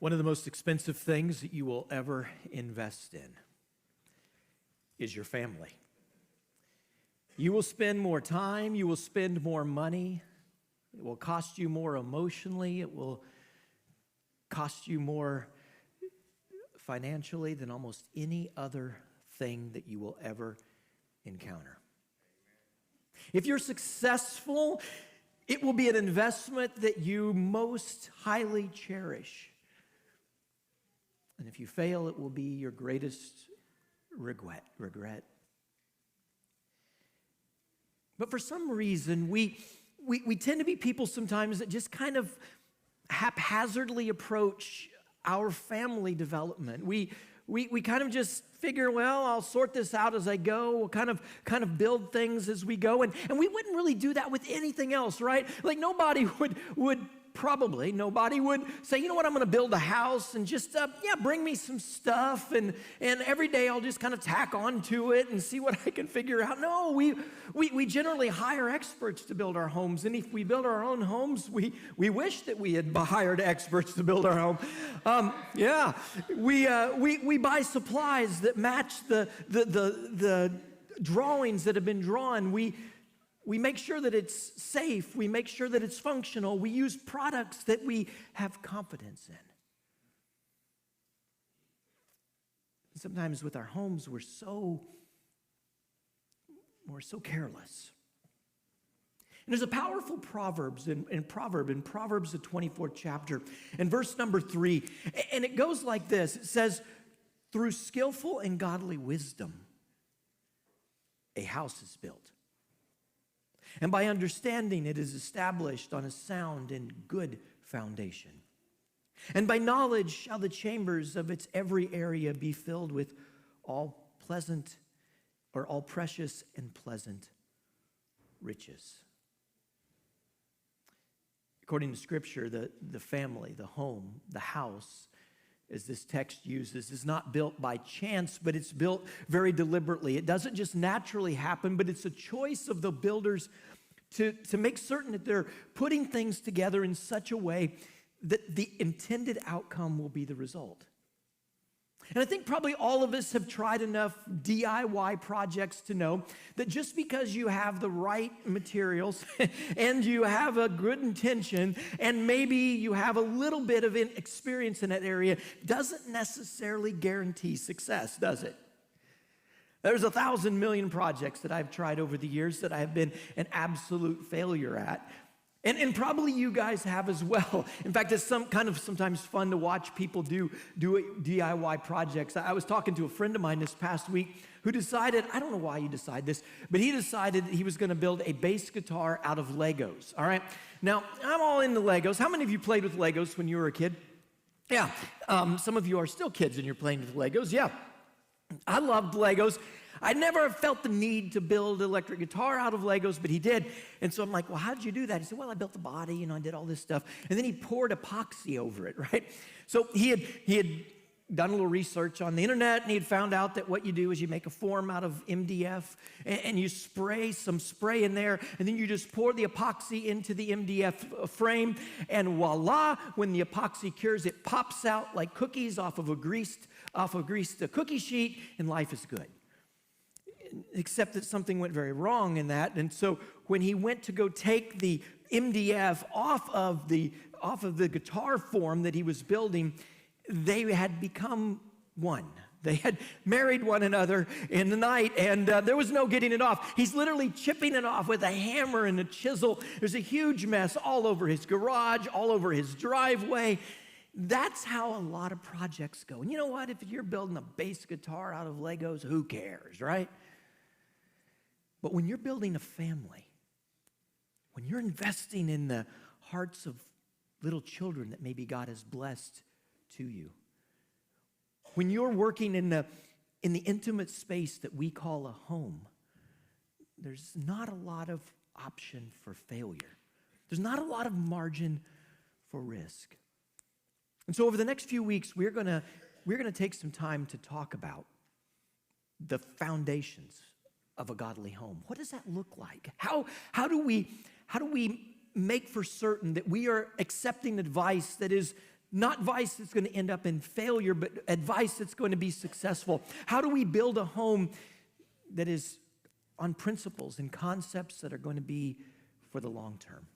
One of the most expensive things that you will ever invest in is your family. You will spend more time, you will spend more money, it will cost you more emotionally, it will cost you more financially than almost any other thing that you will ever encounter. If you're successful, it will be an investment that you most highly cherish. And if you fail, it will be your greatest regret. But for some reason, we tend to be people sometimes that just kind of haphazardly approach our family development. We kind of just figure, well, I'll sort this out as I go. We'll kind of build things as we go. And we wouldn't really do that with anything else, right? Like nobody would say, you know what, I'm going to build a house and just, bring me some stuff. And every day I'll just kind of tack on to it and see what I can figure out. No, we generally hire experts to build our homes. And if we build our own homes, we wish that we had hired experts to build our home. We buy supplies that match the drawings that have been drawn. We make sure that it's safe. We make sure that it's functional. We use products that we have confidence in. Sometimes with our homes, we're so careless. And there's a powerful Proverbs in Proverbs, the 24th chapter, and verse number 3. And it goes like this. It says, through skillful and godly wisdom, a house is built. And by understanding, it is established on a sound and good foundation. And by knowledge shall the chambers of its every area be filled with all precious and pleasant riches. According to Scripture, the family, the home, the house, as this text uses, is not built by chance, but it's built very deliberately. It doesn't just naturally happen, but it's a choice of the builders to make certain that they're putting things together in such a way that the intended outcome will be the result. And I think probably all of us have tried enough DIY projects to know that just because you have the right materials and you have a good intention and maybe you have a little bit of experience in that area doesn't necessarily guarantee success, does it? There's 1,000 million projects that I've tried over the years that I have been an absolute failure at. And probably you guys have as well. In fact, it's sometimes fun to watch people do DIY projects. I was talking to a friend of mine this past week who decided, I don't know why you decide this, but he decided that he was going to build a bass guitar out of Legos, all right? Now, I'm all into Legos. How many of you played with Legos when you were a kid? Yeah, some of you are still kids and you're playing with Legos. Yeah, I loved Legos. I never felt the need to build an electric guitar out of Legos, but he did. And so I'm like, well, how did you do that? He said, well, I built the body, I did all this stuff. And then he poured epoxy over it, right? So he had done a little research on the internet, and he had found out that what you do is you make a form out of MDF, and you spray some spray in there, and then you just pour the epoxy into the MDF frame, and voila, when the epoxy cures, it pops out like cookies off of a greased cookie sheet, and life is good. Except that something went very wrong in that. And so when he went to go take the MDF off of the guitar form that he was building, they had become one. They had married one another in the night, and there was no getting it off. He's literally chipping it off with a hammer and a chisel. There's a huge mess all over his garage, all over his driveway. That's how a lot of projects go. And you know what? If you're building a bass guitar out of Legos, who cares, right? But when you're building a family, when you're investing in the hearts of little children that maybe God has blessed to you, when you're working in the intimate space that we call a home, there's not a lot of option for failure. There's not a lot of margin for risk. And so over the next few weeks, we're gonna take some time to talk about the foundations of a godly home. What does that look like? How do we make for certain that we are accepting advice that is Not advice that's going to end up in failure, but advice that's going to be successful. How do we build a home that is on principles and concepts that are going to be for the long term?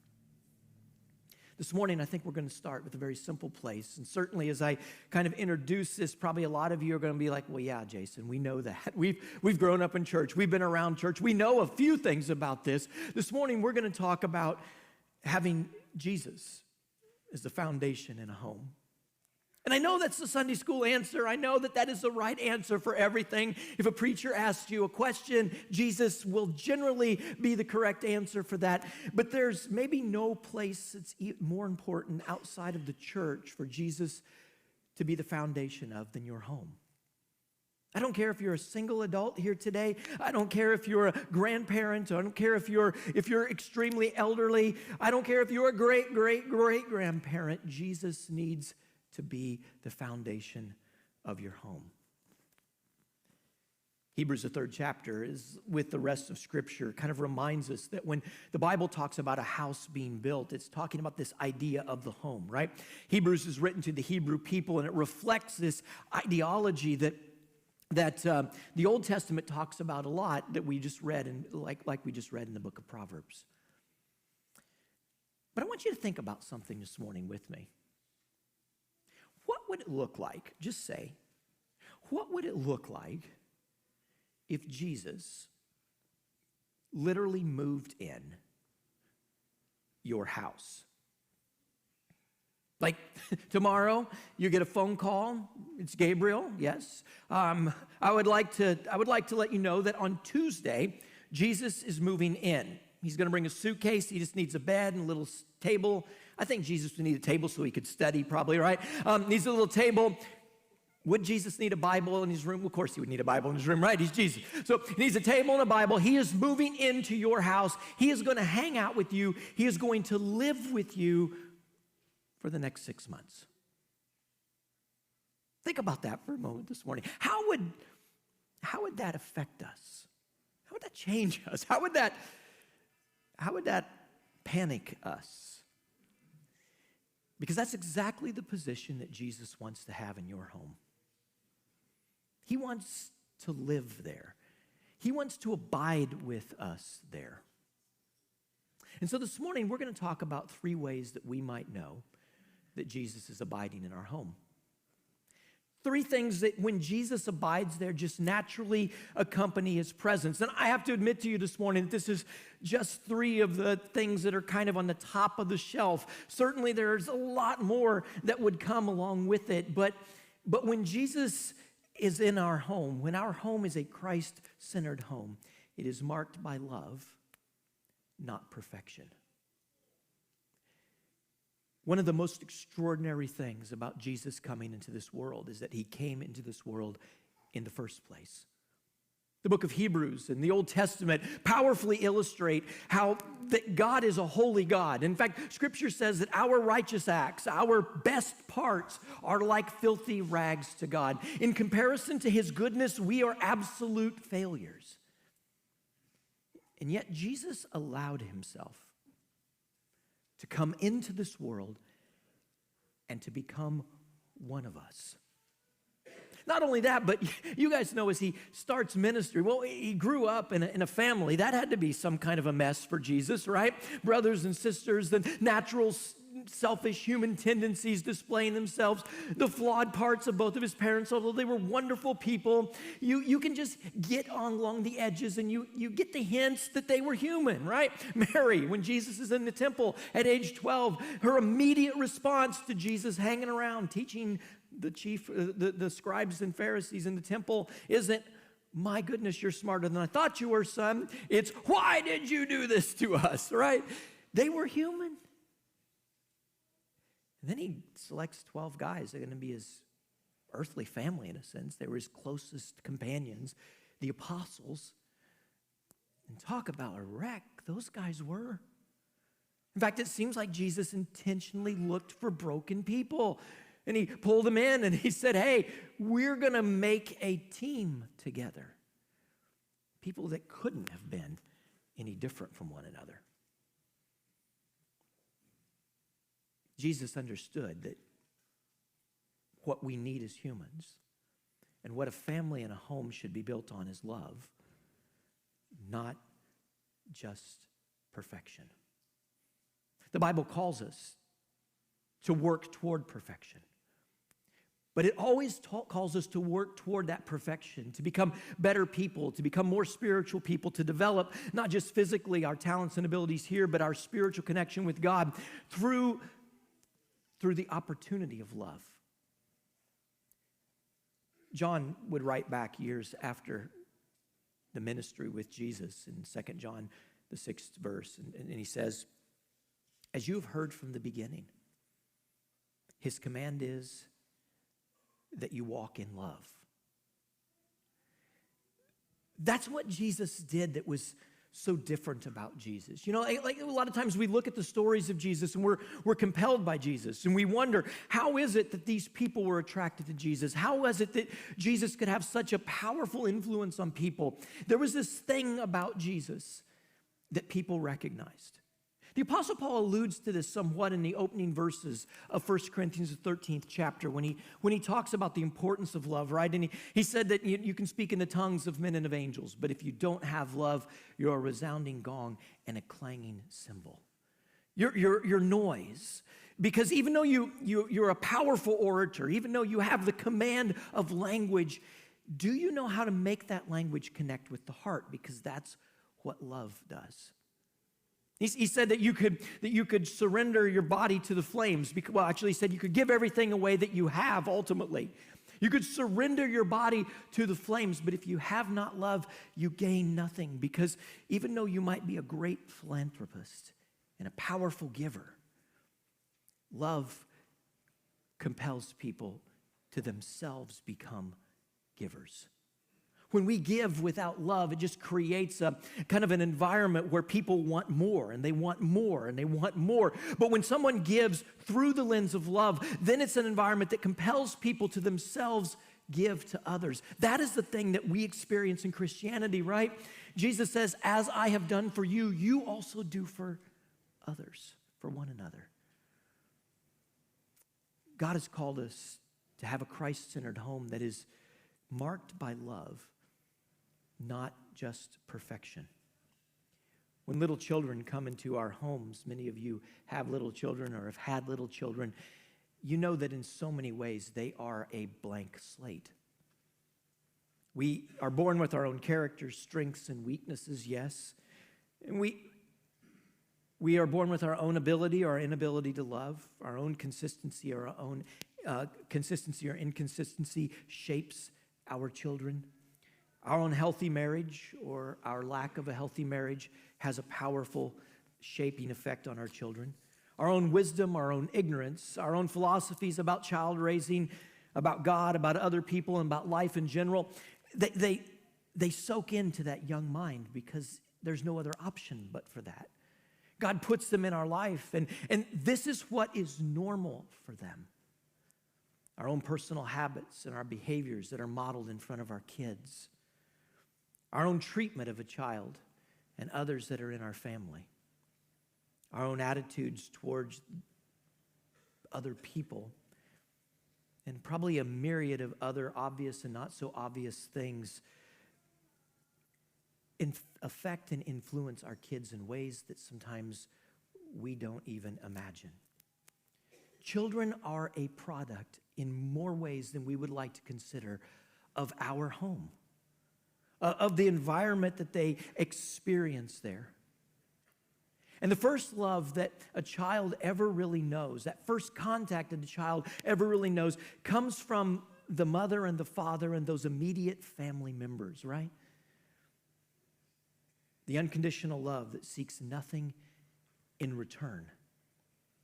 This morning, I think we're going to start with a very simple place. And certainly as I kind of introduce this, probably a lot of you are going to be like, well, yeah, Jason, we know that. We've grown up in church. We've been around church. We know a few things about this. This morning, we're going to talk about having Jesus as the foundation in a home. And I know that's the Sunday school answer. I know that that is the right answer for everything. If a preacher asks you a question, Jesus will generally be the correct answer for that. But there's maybe no place that's more important outside of the church for Jesus to be the foundation of than your home. I don't care if you're a single adult here today. I don't care if you're a grandparent. I don't care if you're extremely elderly. I don't care if you're a great-great-great-grandparent. Jesus needs to be the foundation of your home. Hebrews, the 3rd chapter, is with the rest of Scripture, kind of reminds us that when the Bible talks about a house being built, it's talking about this idea of the home, right? Hebrews is written to the Hebrew people, and it reflects this ideology that the Old Testament talks about a lot that we just read, and like we just read in the book of Proverbs. But I want you to think about something this morning with me. What would it look like, just say, what would it look like if Jesus literally moved in your house? Like tomorrow, you get a phone call. It's Gabriel, yes. I would like to let you know that on Tuesday, Jesus is moving in. He's going to bring a suitcase. He just needs a bed and a little table. I think Jesus would need a table so he could study probably, right? Needs a little table. Would Jesus need a Bible in his room? Of course he would need a Bible in his room, right? He's Jesus. So he needs a table and a Bible. He is moving into your house. He is going to hang out with you. He is going to live with you for the next 6 months. Think about that for a moment this morning. How would that affect us? How would that change us? How would that panic us? Because that's exactly the position that Jesus wants to have in your home. He wants to live there. He wants to abide with us there. And so this morning, we're going to talk about 3 ways that we might know that Jesus is abiding in our home. 3 things that when Jesus abides there just naturally accompany his presence. And I have to admit to you this morning that this is just 3 of the things that are kind of on the top of the shelf. Certainly there's a lot more that would come along with it. But when Jesus is in our home, when our home is a Christ-centered home, it is marked by love, not perfection. One of the most extraordinary things about Jesus coming into this world is that he came into this world in the first place. The book of Hebrews and the Old Testament powerfully illustrate how that God is a holy God. In fact, Scripture says that our righteous acts, our best parts, are like filthy rags to God. In comparison to his goodness, we are absolute failures. And yet Jesus allowed himself to come into this world and to become one of us. Not only that, but you guys know as he starts ministry, well, he grew up in a family. That had to be some kind of a mess for Jesus, right? Brothers and sisters, the natural selfish human tendencies displaying themselves, the flawed parts of both of his parents, although they were wonderful people. You can just get on along the edges and you get the hints that they were human, right? Mary, when Jesus is in the temple at age 12, her immediate response to Jesus hanging around, teaching the scribes and Pharisees in the temple isn't, my goodness, you're smarter than I thought you were, son. It's, why did you do this to us, right? They were human. And then he selects 12 guys that are going to be his earthly family in a sense. They were his closest companions, the apostles. And talk about a wreck those guys were. In fact, it seems like Jesus intentionally looked for broken people. And he pulled them in and he said, hey, we're going to make a team together. People that couldn't have been any different from one another. Jesus understood that what we need as humans. And what a family and a home should be built on is love, not just perfection. The Bible calls us to work toward perfection. But it always calls us to work toward that perfection, to become better people, to become more spiritual people, to develop not just physically our talents and abilities here, but our spiritual connection with God through the opportunity of love. John would write back years after the ministry with Jesus in 2 John, the 6th verse, and he says, "As you have heard from the beginning, his command is that you walk in love." That's what Jesus did that was so different about Jesus. You know, like a lot of times we look at the stories of Jesus and we're compelled by Jesus, and we wonder, how is it that these people were attracted to Jesus? How is it that Jesus could have such a powerful influence on people? There was this thing about Jesus that people recognized. The Apostle Paul alludes to this somewhat in the opening verses of 1 Corinthians, the 13th chapter, when he talks about the importance of love, right? And he said that you can speak in the tongues of men and of angels, but if you don't have love, you're a resounding gong and a clanging cymbal. You're noise. Because even though you're a powerful orator, even though you have the command of language, do you know how to make that language connect with the heart? Because that's what love does. He said that you could surrender your body to the flames. Well, actually, he said you could give everything away that you have ultimately. You could surrender your body to the flames, but if you have not love, you gain nothing. Because even though you might be a great philanthropist and a powerful giver, love compels people to themselves become givers. When we give without love, it just creates a kind of an environment where people want more, and they want more, and they want more. But when someone gives through the lens of love, then it's an environment that compels people to themselves give to others. That is the thing that we experience in Christianity, right? Jesus says, "As I have done for you, you also do for others, for one another." God has called us to have a Christ-centered home that is marked by love, not just perfection. When little children come into our homes, many of you have little children or have had little children, you know that in so many ways they are a blank slate. We are born with our own characters, strengths, and weaknesses, yes. And we are born with our own ability or inability to love. Our own consistency or our own consistency or inconsistency shapes our children. Our own healthy marriage or our lack of a healthy marriage has a powerful shaping effect on our children. Our own wisdom, our own ignorance, our own philosophies about child raising, about God, about other people, and about life in general, they soak into that young mind because there's no other option but for that. God puts them in our life, and this is what is normal for them. Our own personal habits and our behaviors that are modeled in front of our kids. Our own treatment of a child and others that are in our family. Our own attitudes towards other people. And probably a myriad of other obvious and not so obvious things affect and influence our kids in ways that sometimes we don't even imagine. Children are a product in more ways than we would like to consider of our home, of the environment that they experience there. And the first love that a child ever really knows, that first contact that a child ever really knows, comes from the mother and the father and those immediate family members, right? The unconditional love that seeks nothing in return.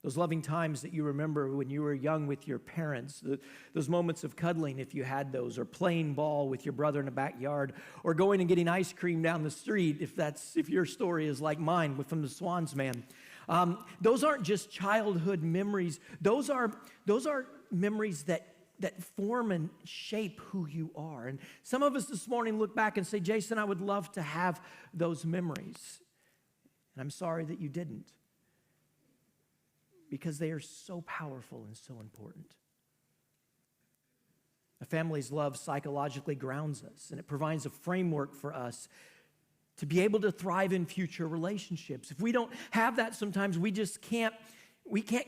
Those loving times that you remember when you were young with your parents, those moments of cuddling if you had those, or playing ball with your brother in the backyard, or going and getting ice cream down the street if your story is like mine from the Swans Man. Those aren't just childhood memories. Those are memories that form and shape who you are. And some of us this morning look back and say, Jason, I would love to have those memories. And I'm sorry that you didn't. Because they are so powerful and so important. A family's love psychologically grounds us, and it provides a framework for us to be able to thrive in future relationships. If we don't have that, sometimes we just can't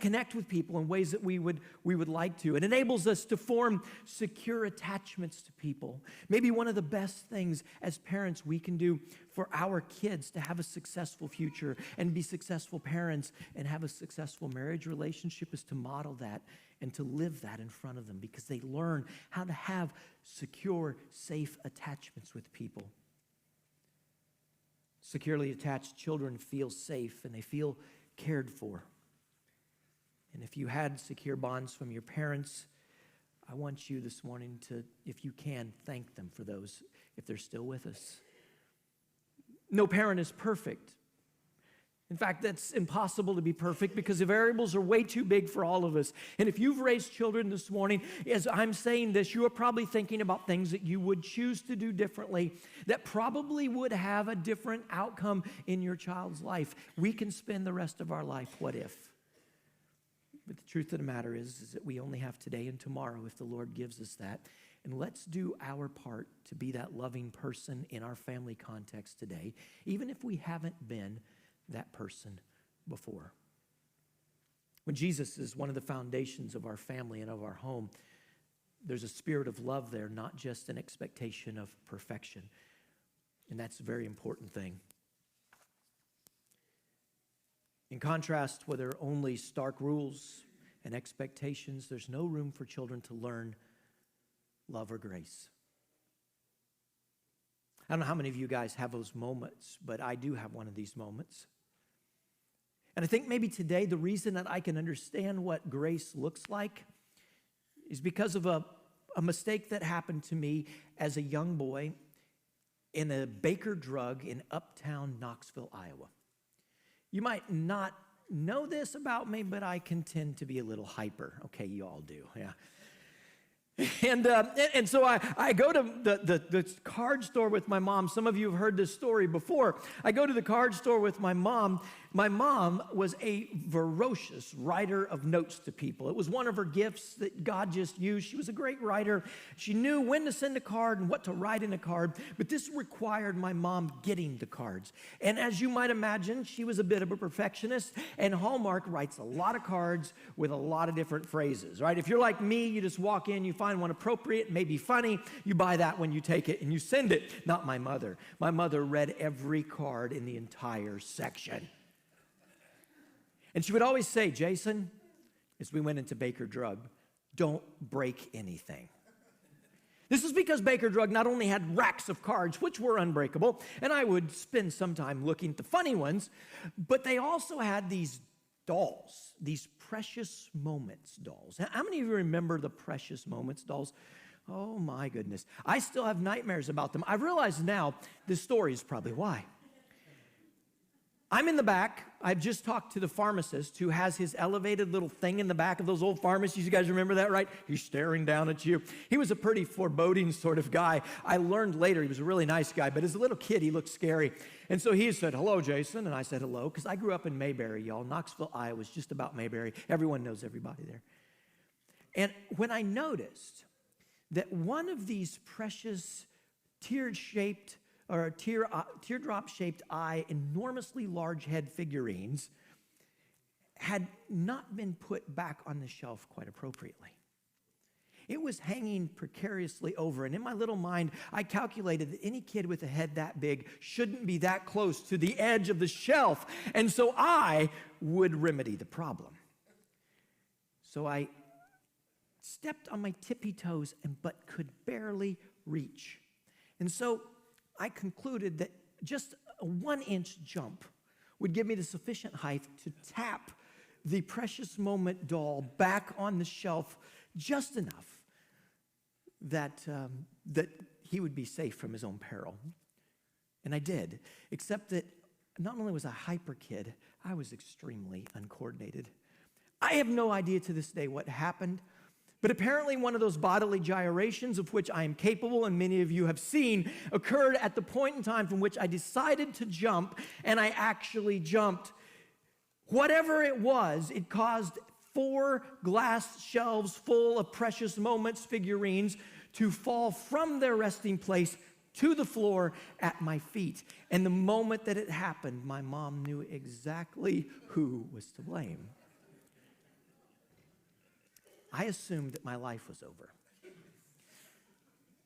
connect with people in ways that we would like to. It enables us to form secure attachments to people. Maybe one of the best things as parents we can do for our kids to have a successful future and be successful parents and have a successful marriage relationship is to model that and to live that in front of them, because they learn how to have secure, safe attachments with people. Securely attached children feel safe and they feel cared for. And if you had secure bonds from your parents, I want you this morning to, if you can, thank them for those if they're still with us. No parent is perfect. In fact, that's impossible to be perfect because the variables are way too big for all of us. And if you've raised children this morning, as I'm saying this, you are probably thinking about things that you would choose to do differently that probably would have a different outcome in your child's life. We can spend the rest of our life, what if? But the truth of the matter is that we only have today and tomorrow if the Lord gives us that. And let's do our part to be that loving person in our family context today, even if we haven't been that person before. When Jesus is one of the foundations of our family and of our home, there's a spirit of love there, not just an expectation of perfection. And that's a very important thing. In contrast, where there are only stark rules and expectations, there's no room for children to learn love or grace. I don't know how many of you guys have those moments, but I do have one of these moments. And I think maybe today the reason that I can understand what grace looks like is because of a mistake that happened to me as a young boy in a Baker Drug in uptown Knoxville, Iowa. You might not know this about me, but I can tend to be a little hyper. Okay, you all do, yeah. And so I go to the card store with my mom. Some of you have heard this story before. I go to the card store with my mom. My mom was a ferocious writer of notes to people. It was one of her gifts that God just used. She was a great writer. She knew when to send a card and what to write in a card, but this required my mom getting the cards. And as you might imagine, she was a bit of a perfectionist, and Hallmark writes a lot of cards with a lot of different phrases, right? If you're like me, you just walk in, you find one appropriate, maybe funny, you buy that one, you take it, and you send it. Not my mother. My mother read every card in the entire section. And she would always say, Jason, as we went into Baker Drug, don't break anything. This is because Baker Drug not only had racks of cards, which were unbreakable, and I would spend some time looking at the funny ones, but they also had these dolls, these Precious Moments dolls. How many of you remember the Precious Moments dolls? Oh my goodness. I still have nightmares about them. I realize now this story is probably why. I'm in the back. I've just talked to the pharmacist who has his elevated little thing in the back of those old pharmacies. You guys remember that, right? He's staring down at you. He was a pretty foreboding sort of guy. I learned later he was a really nice guy, but as a little kid, he looked scary. And so he said, hello, Jason. And I said, hello, because I grew up in Mayberry, y'all. Knoxville, Iowa is just about Mayberry. Everyone knows everybody there. And when I noticed that one of these precious tear-shaped or teardrop-shaped eye, enormously large head figurines had not been put back on the shelf quite appropriately. It was hanging precariously over, and in my little mind, I calculated that any kid with a head that big shouldn't be that close to the edge of the shelf, and so I would remedy the problem. So I stepped on my tippy toes but could barely reach. And so I concluded that just a 1-inch jump would give me the sufficient height to tap the Precious Moment doll back on the shelf just enough that he would be safe from his own peril. And I did, except that not only was I a hyper kid, I was extremely uncoordinated. I have no idea to this day what happened, but apparently one of those bodily gyrations of which I am capable and many of you have seen occurred at the point in time from which I decided to jump, and I actually jumped. Whatever it was, it caused 4 glass shelves full of Precious Moments figurines to fall from their resting place to the floor at my feet. And the moment that it happened, my mom knew exactly who was to blame. I assumed that my life was over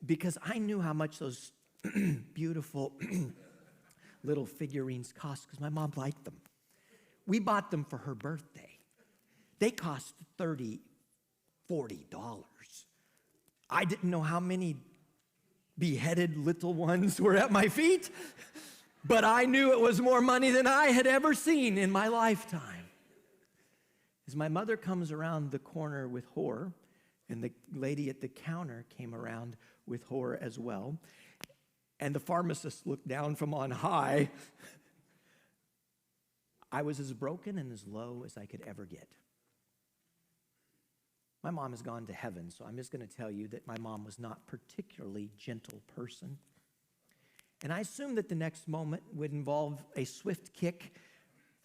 because I knew how much those beautiful little figurines cost because my mom liked them. We bought them for her birthday. They cost $30, $40. I didn't know how many beheaded little ones were at my feet, but I knew it was more money than I had ever seen in my lifetime. As my mother comes around the corner with horror, and the lady at the counter came around with horror as well, and the pharmacist looked down from on high, I was as broken and as low as I could ever get. My mom has gone to heaven, so I'm just going to tell you that my mom was not a particularly gentle person. And I assumed that the next moment would involve a swift kick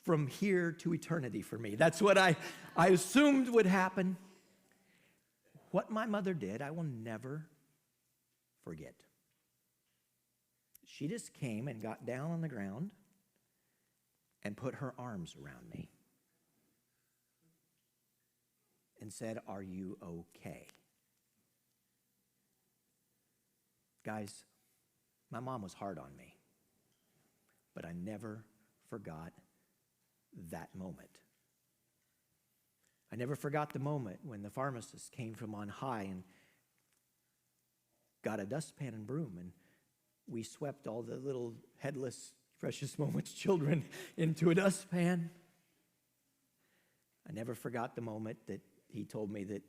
from here to eternity for me. That's what I assumed would happen. What my mother did, I will never forget. She just came and got down on the ground and put her arms around me and said, "Are you okay?" Guys, my mom was hard on me, but I never forgot that moment. I never forgot the moment when the pharmacist came from on high and got a dustpan and broom, and we swept all the little headless Precious Moments children into a dustpan. I never forgot the moment that he told me that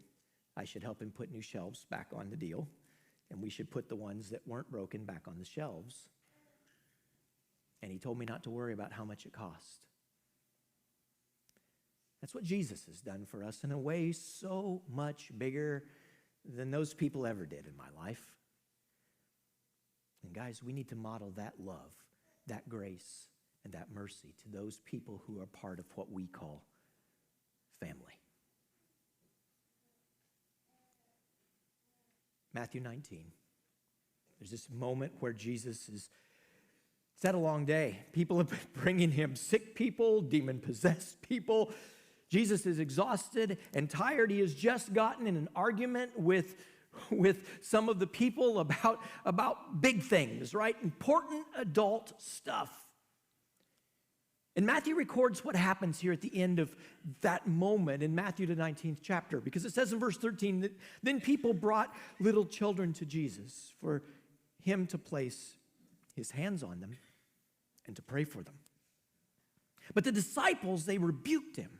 I should help him put new shelves back on the deal, and we should put the ones that weren't broken back on the shelves. And he told me not to worry about how much it cost. That's what Jesus has done for us in a way so much bigger than those people ever did in my life. And guys, we need to model that love, that grace, and that mercy to those people who are part of what we call family. Matthew 19. There's this moment where Jesus is, it's had a long day. People have been bringing him sick people, demon-possessed people. Jesus is exhausted and tired. He has just gotten in an argument with some of the people about big things, right? Important adult stuff. And Matthew records what happens here at the end of that moment in Matthew, the 19th chapter, because it says in verse 13 that then people brought little children to Jesus for him to place his hands on them and to pray for them. But the disciples, they rebuked him.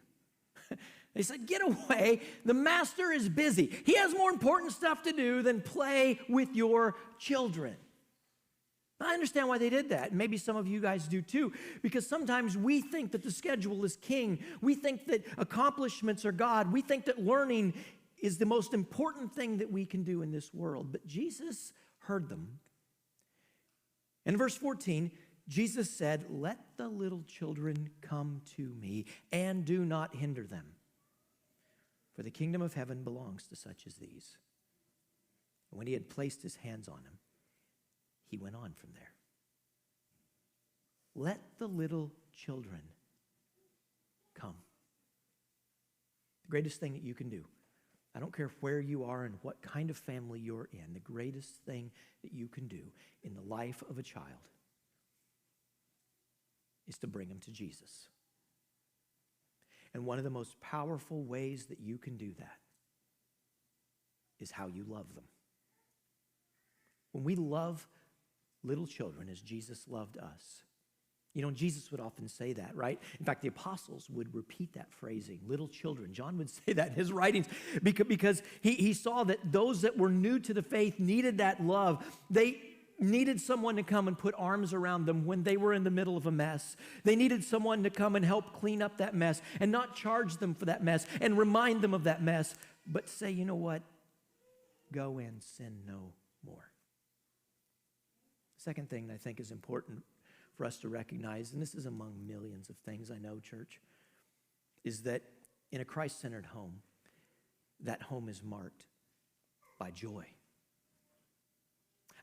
They said, "Get away. The master is busy. He has more important stuff to do than play with your children." I understand why they did that. And maybe some of you guys do too, because sometimes we think that the schedule is king. We think that accomplishments are God. We think that learning is the most important thing that we can do in this world. But Jesus heard them. In verse 14, Jesus said, "Let the little children come to me and do not hinder them, for the kingdom of heaven belongs to such as these." And when he had placed his hands on them, he went on from there. Let the little children come. The greatest thing that you can do, I don't care where you are and what kind of family you're in, the greatest thing that you can do in the life of a child is to bring them to Jesus. And one of the most powerful ways that you can do that is how you love them. When we love little children as Jesus loved us, you know, Jesus would often say that, right? In fact, the apostles would repeat that phrasing, little children. John would say that in his writings because he saw that those that were new to the faith needed that love. They needed someone to come and put arms around them when they were in the middle of a mess. They needed someone to come and help clean up that mess and not charge them for that mess and remind them of that mess, but say, "You know what? Go and sin no more." Second thing that I think is important for us to recognize, and this is among millions of things I know, church, is that in a Christ-centered home, that home is marked by joy.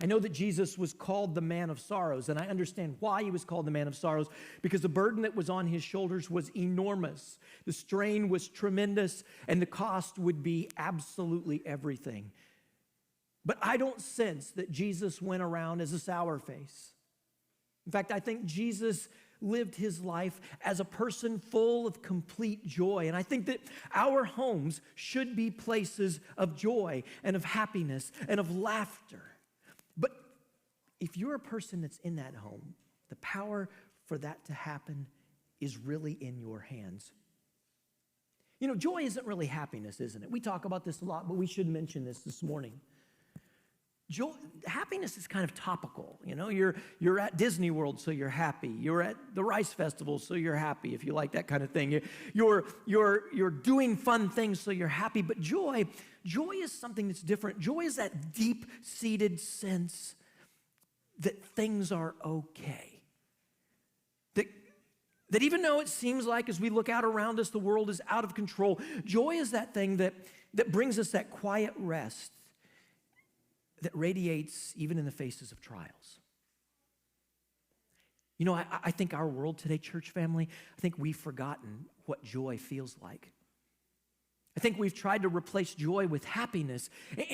I know that Jesus was called the man of sorrows, and I understand why he was called the man of sorrows, because the burden that was on his shoulders was enormous. The strain was tremendous, and the cost would be absolutely everything. But I don't sense that Jesus went around as a sour face. In fact, I think Jesus lived his life as a person full of complete joy. And I think that our homes should be places of joy and of happiness and of laughter. But if you're a person that's in that home, the power for that to happen is really in your hands. You know, joy isn't really happiness, isn't it? We talk about this a lot, but we should mention this morning. Joy, happiness is kind of topical. You know, you're at Disney World, so you're happy. You're at the Rice Festival, so you're happy, if you like that kind of thing. You're doing fun things, so you're happy. But joy is something that's different. Joy is that deep-seated sense that things are okay. That even though it seems like as we look out around us, the world is out of control, joy is that thing that brings us that quiet rest that radiates even in the faces of trials. You know, I think our world today, church family, I think we've forgotten what joy feels like. I think we've tried to replace joy with happiness.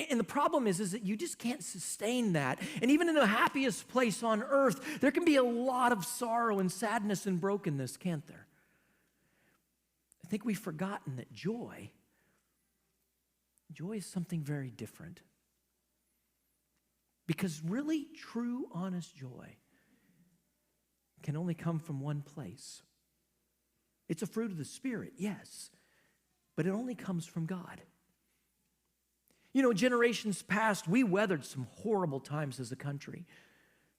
And the problem is that you just can't sustain that. And even in the happiest place on earth, there can be a lot of sorrow and sadness and brokenness, can't there? I think we've forgotten that joy is something very different. Because really, true, honest joy can only come from one place. It's a fruit of the Spirit, yes, but it only comes from God. You know, generations past, we weathered some horrible times as a country.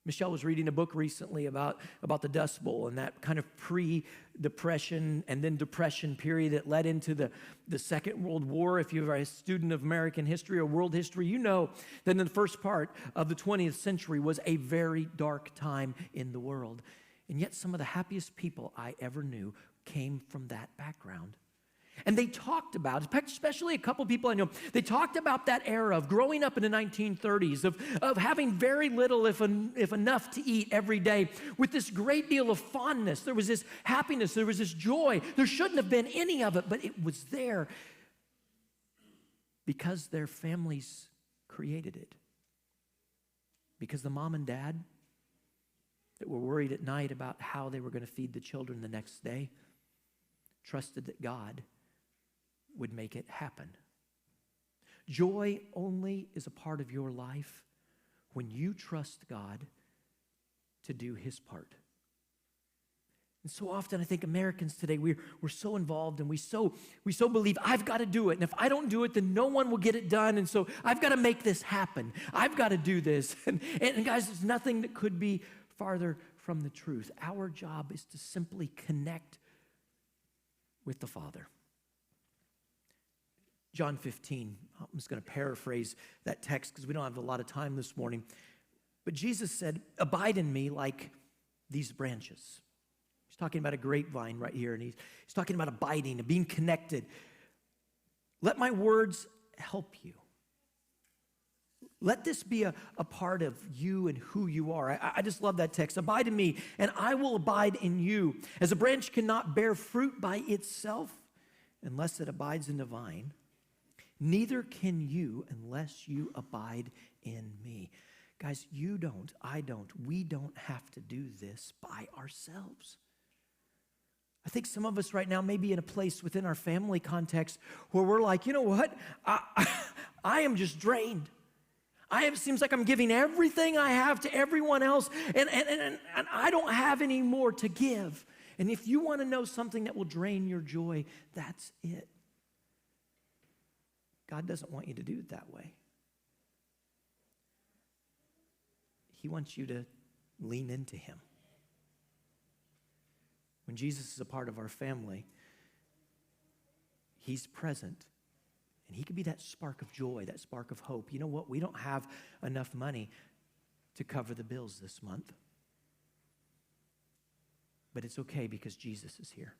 Michelle was reading a book recently about the Dust Bowl and that kind of pre-Depression and then Depression period that led into the Second World War. If you're a student of American history or world history, you know that in the first part of the 20th century was a very dark time in the world. And yet some of the happiest people I ever knew came from that background. And they talked about, especially a couple people I know, they talked about that era of growing up in the 1930s, of having very little, if enough, to eat every day, with this great deal of fondness. There was this happiness, there was this joy. There shouldn't have been any of it, but it was there because their families created it. Because the mom and dad that were worried at night about how they were going to feed the children the next day trusted that God would make it happen. Joy only is a part of your life when you trust God to do his part. And so often I think Americans today, we're so involved and we so believe I've got to do it. And if I don't do it, then no one will get it done. And so I've got to make this happen. I've got to do this. And guys, there's nothing that could be farther from the truth. Our job is to simply connect with the Father. John 15, I'm just going to paraphrase that text because we don't have a lot of time this morning. But Jesus said, abide in me like these branches. He's talking about a grapevine right here, and he's talking about abiding and being connected. Let my words help you. Let this be a part of you and who you are. I just love that text. Abide in me, and I will abide in you. As a branch cannot bear fruit by itself unless it abides in the vine, neither can you unless you abide in me. Guys, you don't, I don't, we don't have to do this by ourselves. I think some of us right now may be in a place within our family context where we're like, you know what? I am just drained. It seems like I'm giving everything I have to everyone else, and I don't have any more to give. And if you want to know something that will drain your joy, that's it. God doesn't want you to do it that way. He wants you to lean into him. When Jesus is a part of our family, he's present. And he can be that spark of joy, that spark of hope. You know what? We don't have enough money to cover the bills this month. But it's okay because Jesus is here.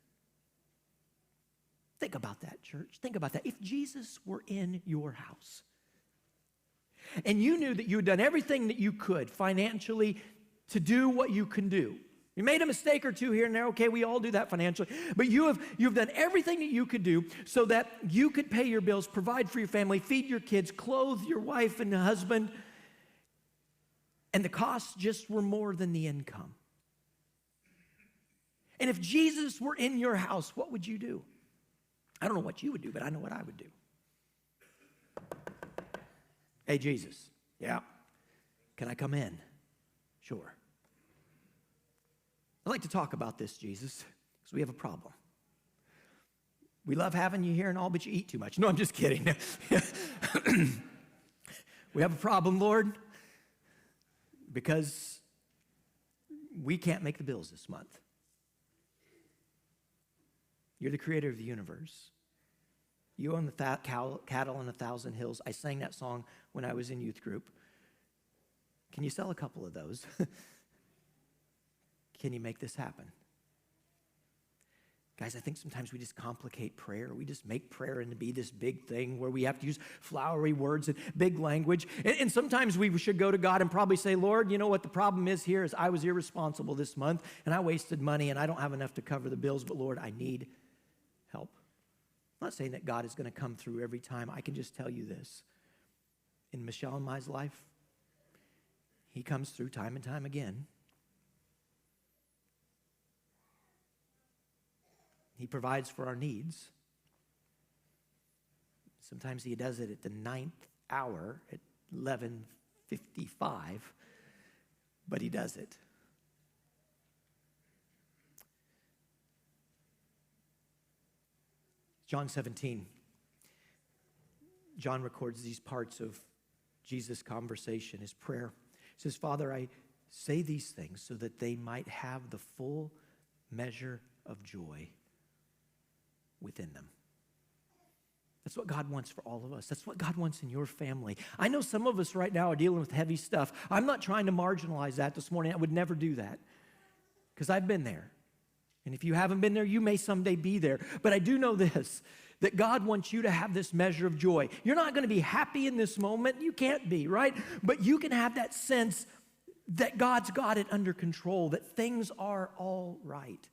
Think about that, church. Think about that. If Jesus were in your house, And you knew that you had done everything that you could financially to do what you can do. You made a mistake or two here and there. Okay, we all do that financially. But you've done everything that you could do so that you could pay your bills, provide for your family, feed your kids, clothe your wife and husband. And the costs just were more than the income. And if Jesus were in your house, what would you do? I don't know what you would do, but I know what I would do. Hey, Jesus. Yeah. Can I come in? Sure. I'd like to talk about this, Jesus, because we have a problem. We love having you here and all, but you eat too much. No, I'm just kidding. We have a problem, Lord, because we can't make the bills this month. You're the creator of the universe. You own the cattle on 1,000 hills. I sang that song when I was in youth group. Can you sell a couple of those? Can you make this happen? Guys, I think sometimes we just complicate prayer. We just make prayer into be this big thing where we have to use flowery words and big language. And sometimes we should go to God and probably say, Lord, you know what the problem is here is I was irresponsible this month and I wasted money and I don't have enough to cover the bills, but Lord, I need help. I'm not saying that God is going to come through every time. I can just tell you this. In Michelle and my life, he comes through time and time again. He provides for our needs. Sometimes he does it at the 9th hour at 11:55, but he does it. John 17. John records these parts of Jesus' conversation, his prayer. He says, Father, I say these things so that they might have the full measure of joy within them. That's what God wants for all of us. That's what God wants in your family. I know some of us right now are dealing with heavy stuff. I'm not trying to marginalize that this morning. I would never do that because I've been there. And if you haven't been there, you may someday be there. But I do know this, that God wants you to have this measure of joy. You're not going to be happy in this moment. You can't be, right? But you can have that sense that God's got it under control, that things are all right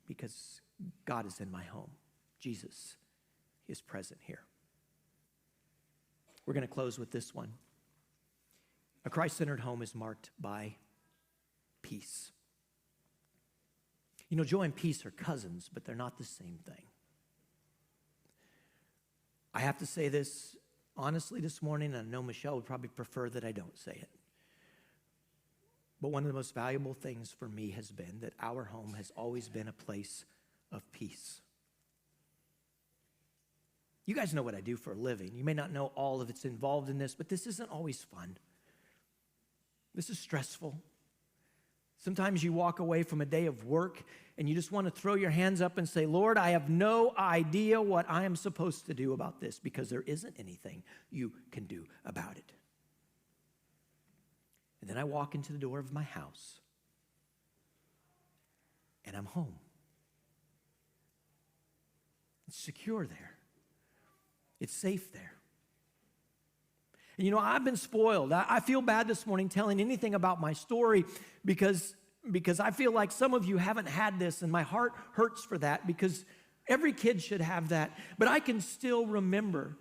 because God is in my home. Jesus is present here. We're going to close with this one. A Christ-centered home is marked by peace. You know, joy and peace are cousins, but they're not the same thing. I have to say this honestly this morning, and I know Michelle would probably prefer that I don't say it. But one of the most valuable things for me has been that our home has always been a place of peace. You guys know what I do for a living. You may not know all of it's involved in this, but this isn't always fun. This is stressful. Sometimes you walk away from a day of work and you just want to throw your hands up and say, Lord, I have no idea what I am supposed to do about this because there isn't anything you can do about it. And then I walk into the door of my house and I'm home. It's secure there. It's safe there. And you know, I've been spoiled. I feel bad this morning telling anything about my story because I feel like some of you haven't had this, and my heart hurts for that because every kid should have that. But I can still remember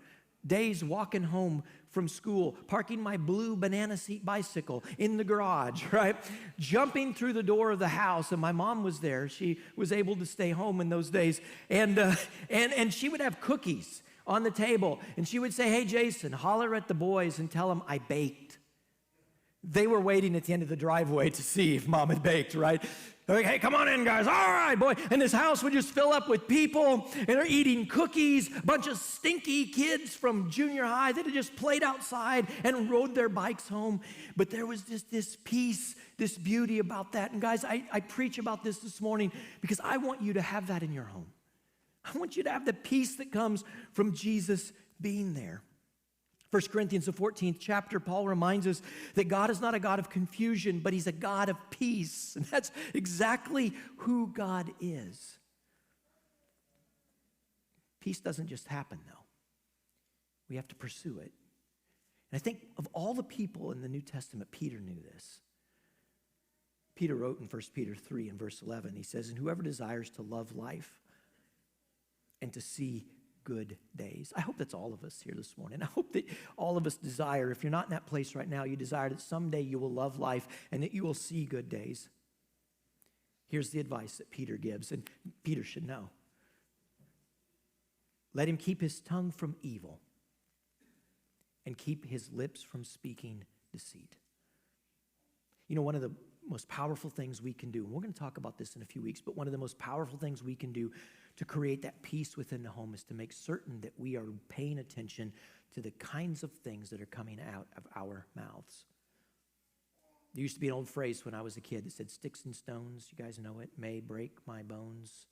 days walking home from school, parking my blue banana seat bicycle in the garage, right? Jumping through the door of the house, and my mom was there. She was able to stay home in those days. And she would have cookies on the table, and she would say, hey, Jason, holler at the boys and tell them I baked. They were waiting at the end of the driveway to see if mom had baked, right? They're like, hey, come on in, guys. All right, boy. And this house would just fill up with people, and they're eating cookies, a bunch of stinky kids from junior high that had just played outside and rode their bikes home. But there was just this peace, this beauty about that. And guys, I preach about this morning because I want you to have that in your home. I want you to have the peace that comes from Jesus being there. 1 Corinthians, the 14th chapter, Paul reminds us that God is not a God of confusion, but he's a God of peace. And that's exactly who God is. Peace doesn't just happen, though. We have to pursue it. And I think of all the people in the New Testament, Peter knew this. Peter wrote in 1 Peter 3 and verse 11, he says, and whoever desires to love life and to see good days. I hope that's all of us here this morning. I hope that all of us desire, if you're not in that place right now, you desire that someday you will love life and that you will see good days. Here's the advice that Peter gives, and Peter should know. Let him keep his tongue from evil and keep his lips from speaking deceit. You know, one of the most powerful things we can do, and we're going to talk about this in a few weeks, but one of the most powerful things we can do to create that peace within the home is to make certain that we are paying attention to the kinds of things that are coming out of our mouths. There used to be an old phrase when I was a kid that said, sticks and stones, you guys know it, may break my bones,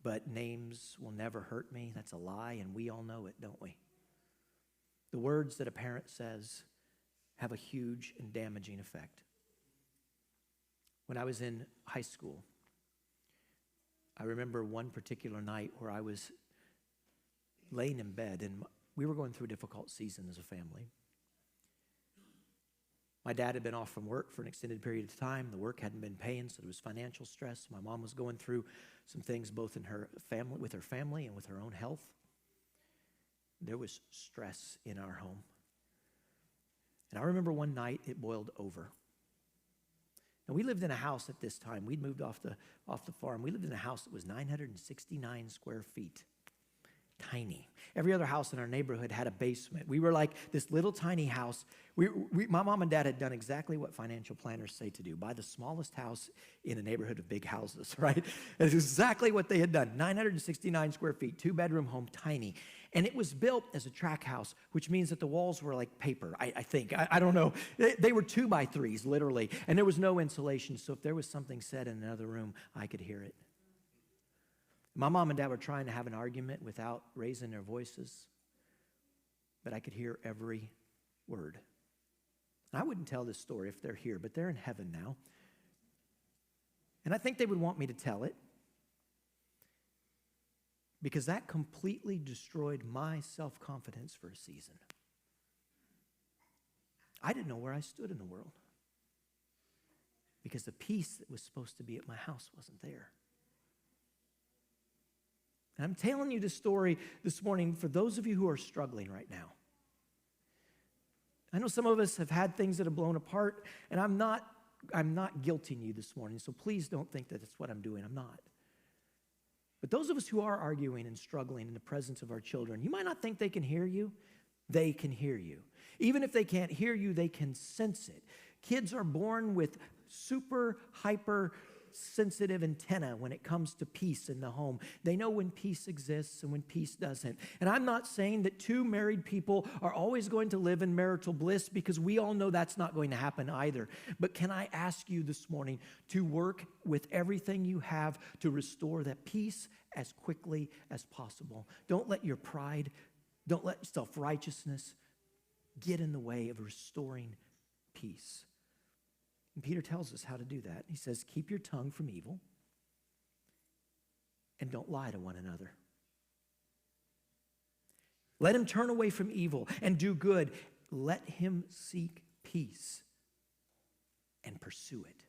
but names will never hurt me. That's a lie, and we all know it, don't we? The words that a parent says have a huge and damaging effect. When I was in high school, I remember one particular night where I was laying in bed, and we were going through a difficult season as a family. My dad had been off from work for an extended period of time. The work hadn't been paying, so there was financial stress. My mom was going through some things both in her family, with her family and with her own health. There was stress in our home. And I remember one night it boiled over. And we lived in a house at this time. We'd moved off the farm. We lived in a house that was 969 square feet. Tiny. Every other house in our neighborhood had a basement. We were like this little tiny house. My mom and dad had done exactly what financial planners say to do. Buy the smallest house in a neighborhood of big houses, right? That's exactly what they had done. 969 square feet, 2-bedroom home, tiny. And it was built as a track house, which means that the walls were like paper, I think. I don't know. They were 2x3s, literally. And there was no insulation, so if there was something said in another room, I could hear it. My mom and dad were trying to have an argument without raising their voices, but I could hear every word. I wouldn't tell this story if they're here, but they're in heaven now. And I think they would want me to tell it, because that completely destroyed my self-confidence for a season. I didn't know where I stood in the world, because the peace that was supposed to be at my house wasn't there. And I'm telling you this story this morning for those of you who are struggling right now. I know some of us have had things that have blown apart, and I'm not guilting you this morning, so please don't think that that's what I'm doing. I'm not. But those of us who are arguing and struggling in the presence of our children, you might not think they can hear you. They can hear you. Even if they can't hear you, they can sense it. Kids are born with super hyper sensitive antenna when it comes to peace in the home. They know when peace exists and when peace doesn't. And I'm not saying that two married people are always going to live in marital bliss, because we all know that's not going to happen either. But can I ask you this morning to work with everything you have to restore that peace as quickly as possible? Don't let your pride, don't let self-righteousness get in the way of restoring peace. And Peter tells us how to do that. He says, keep your tongue from evil and don't lie to one another. Let him turn away from evil and do good. Let him seek peace and pursue it.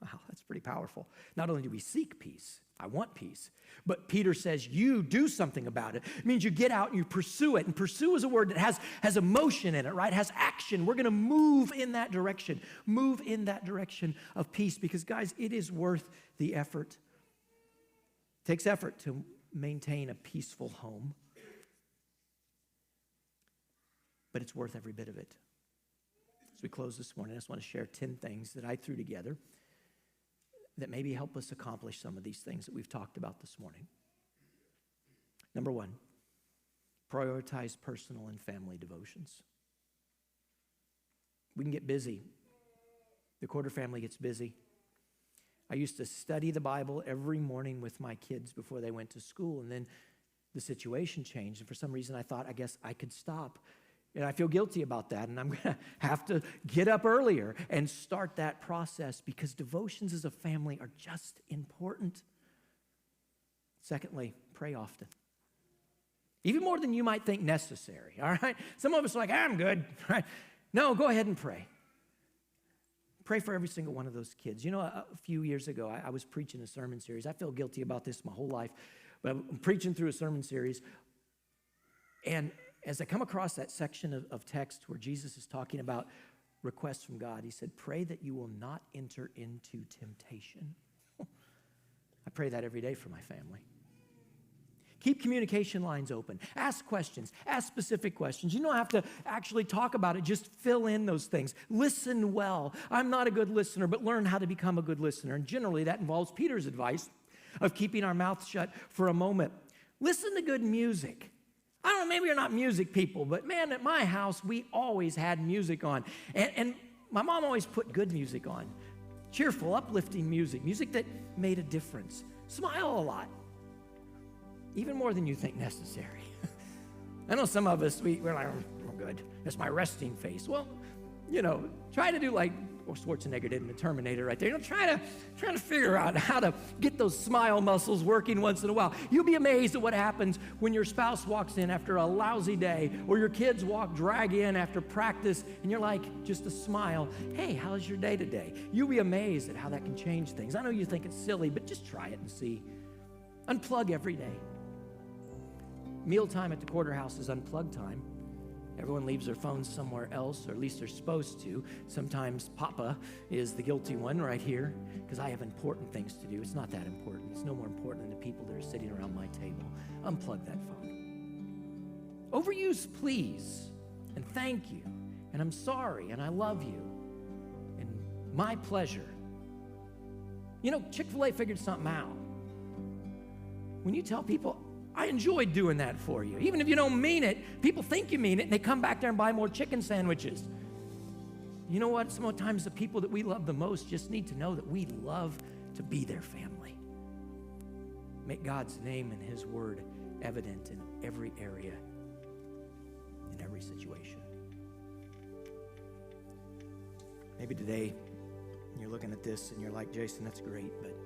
Wow, that's pretty powerful. Not only do we seek peace, I want peace, but Peter says you do something about it. It means you get out and you pursue it. And pursue is a word that has emotion in it, right? Has action. We're going to move in that direction. Move in that direction of peace, because, guys, it is worth the effort. It takes effort to maintain a peaceful home, but it's worth every bit of it. As we close this morning, I just want to share 10 things that I threw together that maybe help us accomplish some of these things that we've talked about this morning. Number one, prioritize personal and family devotions. We can get busy. The Quarter family gets busy. I used to study the Bible every morning with my kids before they went to school, and then the situation changed, and for some reason I thought, I guess I could stop. And I feel guilty about that, and I'm going to have to get up earlier and start that process, because devotions as a family are just important. Secondly, pray often. Even more than you might think necessary, all right? Some of us are like, I'm good, right? No, go ahead and pray. Pray for every single one of those kids. You know, a few years ago, I was preaching a sermon series. I feel guilty about this my whole life, but I'm preaching through a sermon series. And as I come across that section of text where Jesus is talking about requests from God, he said, pray that you will not enter into temptation. I pray that every day for my family. Keep communication lines open. Ask questions. Ask specific questions. You don't have to actually talk about it. Just fill in those things. Listen well. I'm not a good listener, but learn how to become a good listener. And generally, that involves Peter's advice of keeping our mouths shut for a moment. Listen to good music. I don't know, maybe you're not music people, but man, at my house, we always had music on. And my mom always put good music on. Cheerful, uplifting music. Music that made a difference. Smile a lot. Even more than you think necessary. I know some of us, we're like, oh, good. That's my resting face. Well, you know, try to do like Schwarzenegger did in the Terminator right there. You know, try to figure out how to get those smile muscles working once in a while. You'll be amazed at what happens when your spouse walks in after a lousy day, or your kids drag in after practice, and you're like, just a smile. Hey, how's your day today? You'll be amazed at how that can change things. I know you think it's silly, but just try it and see. Unplug every day. Mealtime at the Quarterhouse is unplug time. Everyone leaves their phones somewhere else, or at least they're supposed to. Sometimes Papa is the guilty one right here because I have important things to do. It's not that important. It's no more important than the people that are sitting around my table. Unplug that phone. Overuse please and thank you and I'm sorry and I love you and my pleasure. You know, Chick-fil-A figured something out. When you tell people, I enjoyed doing that for you. Even if you don't mean it, people think you mean it, and they come back there and buy more chicken sandwiches. You know what? Sometimes the people that we love the most just need to know that we love to be their family. Make God's name and his word evident in every area, in every situation. Maybe today you're looking at this and you're like, Jason, that's great, but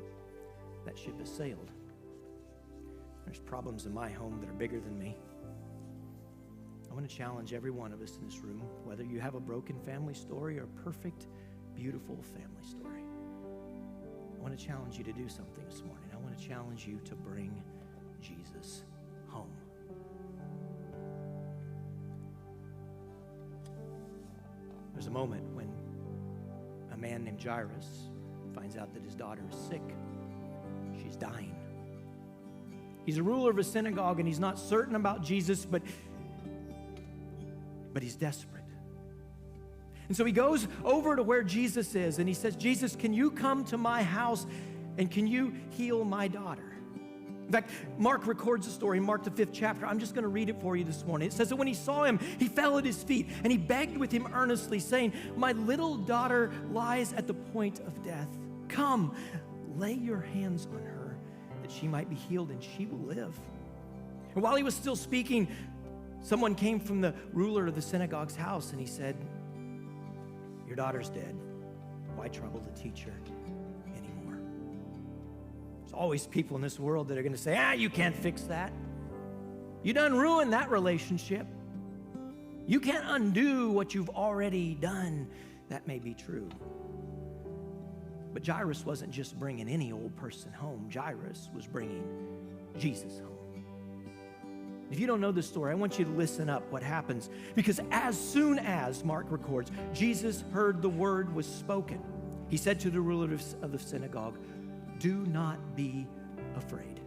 that ship has sailed. There's problems in my home that are bigger than me. I want to challenge every one of us in this room, whether you have a broken family story or a perfect, beautiful family story. I want to challenge you to do something this morning. I want to challenge you to bring Jesus home. There's a moment when a man named Jairus finds out that his daughter is sick. She's dying. He's a ruler of a synagogue, and he's not certain about Jesus, but he's desperate. And so he goes over to where Jesus is, and he says, Jesus, can you come to my house, and can you heal my daughter? In fact, Mark records the story in Mark, the 5th chapter. I'm just going to read it for you this morning. It says that when he saw him, he fell at his feet, and he begged with him earnestly, saying, my little daughter lies at the point of death. Come, lay your hands on her, that she might be healed and she will live. And while he was still speaking, someone came from the ruler of the synagogue's house and he said, your daughter's dead. Why trouble the teacher anymore? There's always people in this world that are going to say, you can't fix that. You done ruined that relationship. You can't undo what you've already done. That may be true. But Jairus wasn't just bringing any old person home. Jairus was bringing Jesus home. If you don't know this story, I want you to listen up what happens. Because as soon as, Mark records, Jesus heard the word was spoken, he said to the ruler of the synagogue, do not be afraid.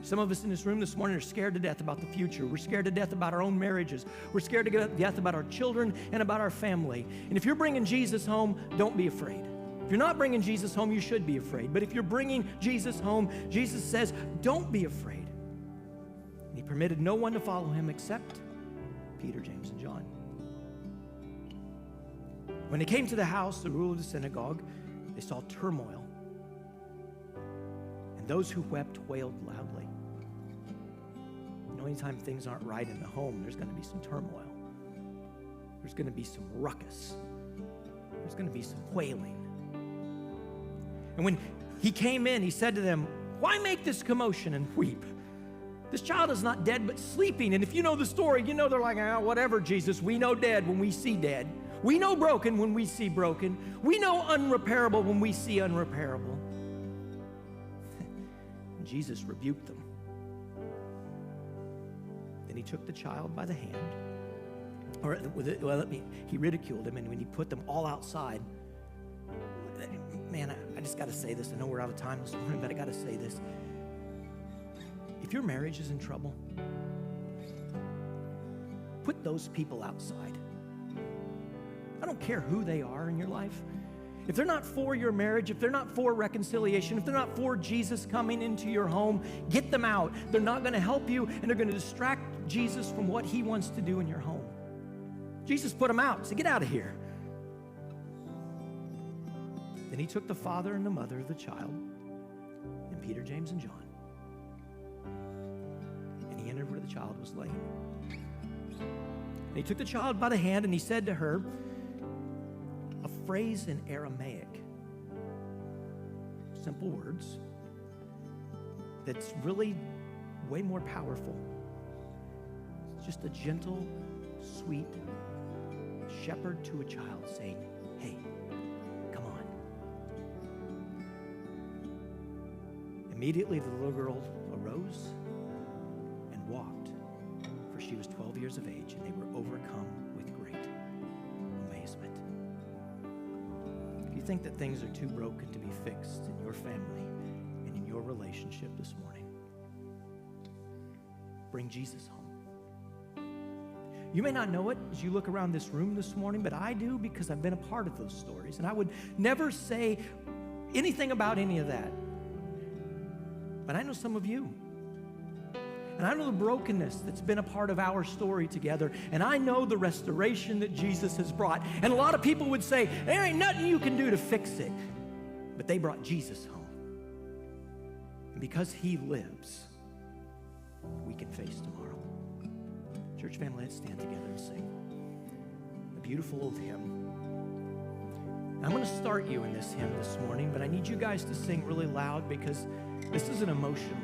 Some of us in this room this morning are scared to death about the future. We're scared to death about our own marriages. We're scared to death about our children and about our family. And if you're bringing Jesus home, don't be afraid. If you're not bringing Jesus home, you should be afraid. But if you're bringing Jesus home, Jesus says, don't be afraid. And he permitted no one to follow him except Peter, James, and John. When they came to the house, the ruler of the synagogue, they saw turmoil. And those who wept wailed loudly. You know, anytime things aren't right in the home, there's going to be some turmoil. There's going to be some ruckus. There's going to be some wailing. And when he came in, he said to them, why make this commotion and weep? This child is not dead, but sleeping. And if you know the story, you know they're like, oh, whatever, Jesus. We know dead when we see dead. We know broken when we see broken. We know unrepairable when we see unrepairable. And Jesus rebuked them. Then he took the child by the hand. He ridiculed him, and when he put them all outside, man, I just got to say this. I know we're out of time this morning, but I got to say this. If your marriage is in trouble, put those people outside. I don't care who they are in your life. If they're not for your marriage, if they're not for reconciliation, if they're not for Jesus coming into your home, get them out. They're not going to help you, and they're going to distract Jesus from what he wants to do in your home. Jesus put them out. So get out of here. Then he took the father and the mother of the child, and Peter, James, and John, and he entered where the child was laying. And he took the child by the hand, and he said to her, a phrase in Aramaic, simple words, that's really way more powerful. It's just a gentle, sweet shepherd to a child saying, hey, come on. Immediately the little girl arose and walked, for she was 12 years of age, and they were overcome with great amazement. If you think that things are too broken to be fixed in your family and in your relationship this morning, bring Jesus home. You may not know it as you look around this room this morning, but I do, because I've been a part of those stories. And I would never say anything about any of that. But I know some of you. And I know the brokenness that's been a part of our story together. And I know the restoration that Jesus has brought. And a lot of people would say, there ain't nothing you can do to fix it. But they brought Jesus home. And because he lives, we can face tomorrow. Church family, let's stand together and sing a beautiful old hymn. I'm going to start you in this hymn this morning, but I need you guys to sing really loud, because this is an emotional